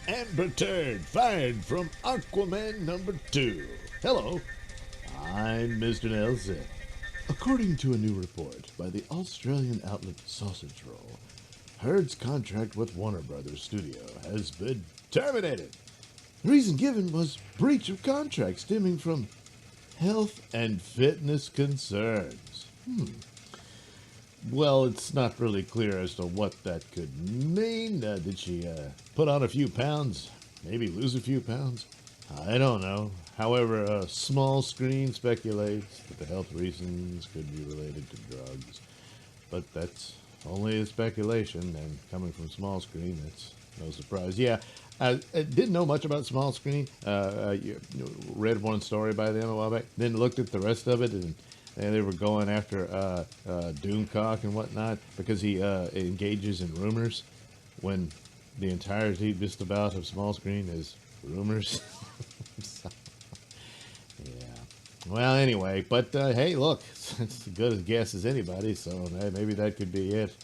Amber Turd fired from Aquaman #2. Hello, I'm Mr. Nailsin. According to a new report by the Australian outlet Sausage Roll, Heard's contract with Warner Brothers Studio has been terminated. The reason given was breach of contract stemming from health and fitness concerns. Well, it's not really clear as to what that could mean. Did she put on a few pounds? Maybe lose a few pounds? I don't know. However, Small Screen speculates that the health reasons could be related to drugs. But that's only a speculation, and coming from Small Screen, that's no surprise. Yeah, I didn't know much about Small Screen. Read one story by them a while back, then looked at the rest of it, and they were going after Doomcock and whatnot because he engages in rumors when the entirety just about of Small Screen is rumors. So, yeah. Well, anyway, but hey, look, it's as good a guess as anybody, so maybe that could be it.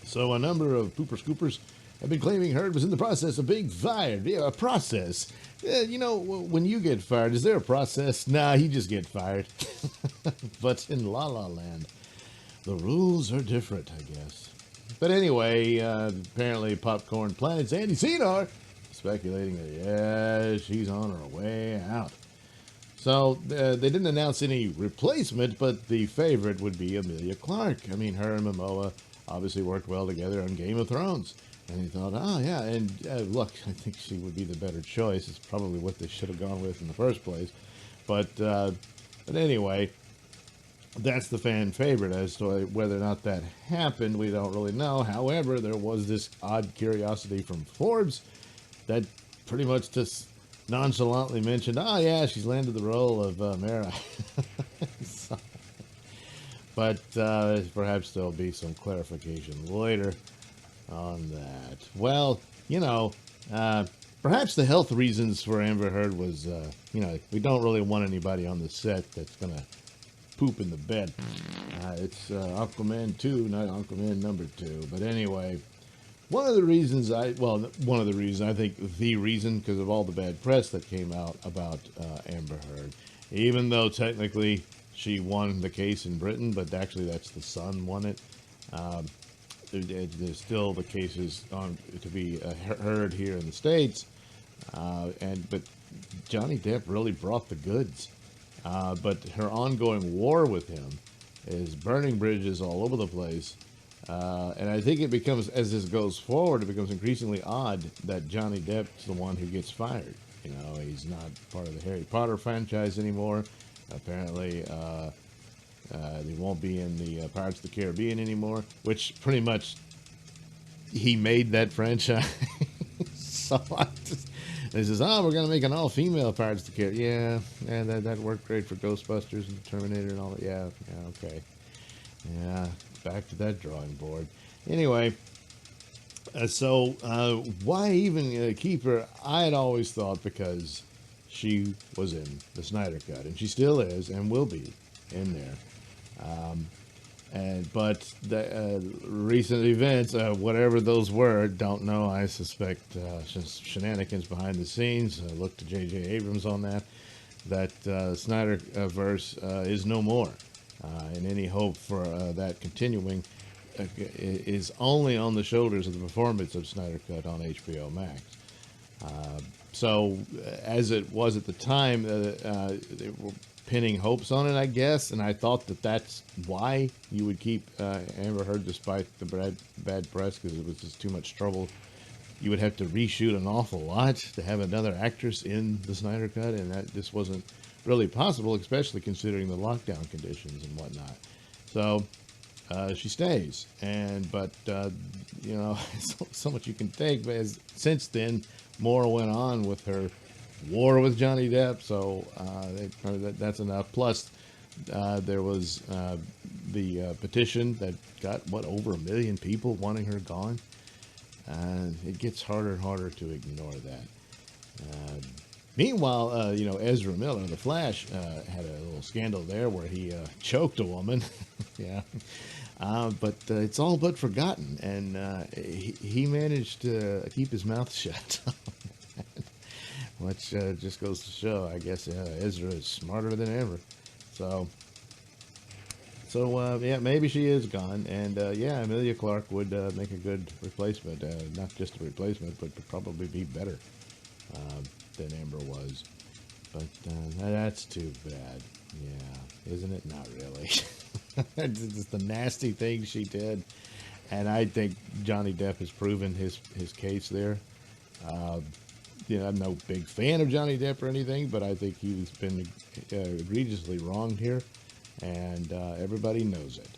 So a number of pooper scoopers have been claiming Heard was in the process of being fired. Yeah, a process. When you get fired, is there a process? Nah, you just get fired. But in La La Land, the rules are different, I guess. But anyway, apparently Popcorn Planet's Andy Cedar speculating that, yeah, she's on her way out. So they didn't announce any replacement, but the favorite would be Emilia Clarke. I mean, her and Momoa obviously worked well together on Game of Thrones. And he thought, oh, yeah, and look, I think she would be the better choice. It's probably what they should have gone with in the first place. But anyway, that's the fan favorite. As to whether or not that happened, we don't really know. However, there was this odd curiosity from Forbes that pretty much just nonchalantly mentioned, oh, yeah, she's landed the role of Mara. So, but perhaps there'll be some clarification later on that. Well, perhaps the health reasons for Amber Heard was, we don't really want anybody on the set that's going to poop in the bed. It's Aquaman 2, not Aquaman #2. But anyway, one of the reasons I think the reason, because of all the bad press that came out about Amber Heard, even though technically she won the case in Britain, but actually that's the Sun won it. There's still the cases on to be heard here in the States, but Johnny Depp really brought the goods. But her ongoing war with him is burning bridges all over the place. And I think it becomes, as this goes forward, it becomes increasingly odd that Johnny Depp's the one who gets fired. He's not part of the Harry Potter franchise anymore. Apparently, he won't be in the Pirates of the Caribbean anymore, which pretty much he made that franchise. So he says, oh, we're going to make an all-female Pirates of the Caribbean. Yeah, that worked great for Ghostbusters and Terminator and all that. Yeah, okay. Yeah, back to that drawing board. Anyway, why even keep her? I had always thought because she was in the Snyder Cut, and she still is and will be in there. But the recent events, whatever those were, don't know. I suspect shenanigans behind the scenes. Look to J.J. Abrams on that. That Snyderverse is no more, and any hope for that continuing is only on the shoulders of the performance of Snyder Cut on HBO Max. So, as it was at the time, they were pinning hopes on it, I guess, and I thought that's why you would keep Amber Heard despite the bad press, because it was just too much trouble. You would have to reshoot an awful lot to have another actress in the Snyder Cut, and that just wasn't really possible, especially considering the lockdown conditions and whatnot. So she stays, but so much you can take. But since then, more went on with her war with Johnny Depp, so that's enough. Plus, there was the petition that got over 1 million people wanting her gone. It gets harder and harder to ignore that. Meanwhile, Ezra Miller, The Flash, had a little scandal there where he choked a woman. Yeah. But it's all but forgotten, and he managed to keep his mouth shut. Which just goes to show, I guess, Ezra is smarter than ever. So yeah, maybe she is gone, and yeah, Emilia Clarke would make a good replacement. Not just a replacement, but would probably be better than Amber was. But that's too bad. Yeah, isn't it? Not really. It's just the nasty thing she did, and I think Johnny Depp has proven his case there. I'm no big fan of Johnny Depp or anything, but I think he's been egregiously wronged here, and everybody knows it,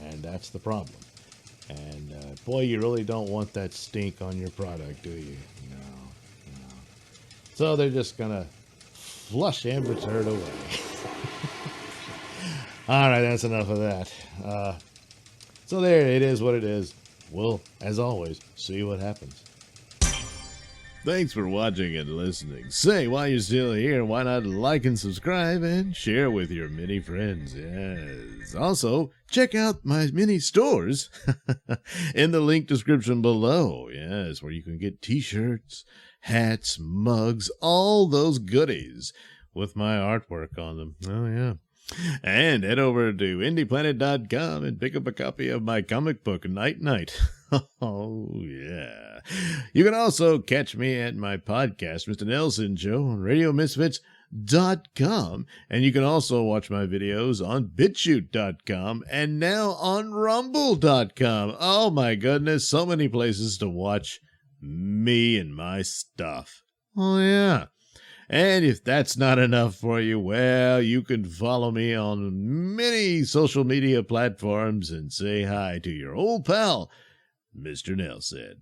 and that's the problem. And boy, you really don't want that stink on your product, do you? No. So they're just gonna flush Amber Heard away. All right, that's enough of that. So there, it is what it is. We'll, as always, see what happens. Thanks for watching and listening. Say, while you're still here, why not like and subscribe and share with your many friends? Yes. Also, check out my mini stores in the link description below. Yes, where you can get t-shirts, hats, mugs, all those goodies with my artwork on them. Oh, yeah. And head over to indieplanet.com and pick up a copy of my comic book, Night Night. Oh, yeah. You can also catch me at my podcast, Mr. Nailsin Show, on RadioMisfits.com. And you can also watch my videos on BitChute.com and now on Rumble.com. Oh, my goodness. So many places to watch me and my stuff. Oh, yeah. And if that's not enough for you, well, you can follow me on many social media platforms and say hi to your old pal, Mr. Nailsin.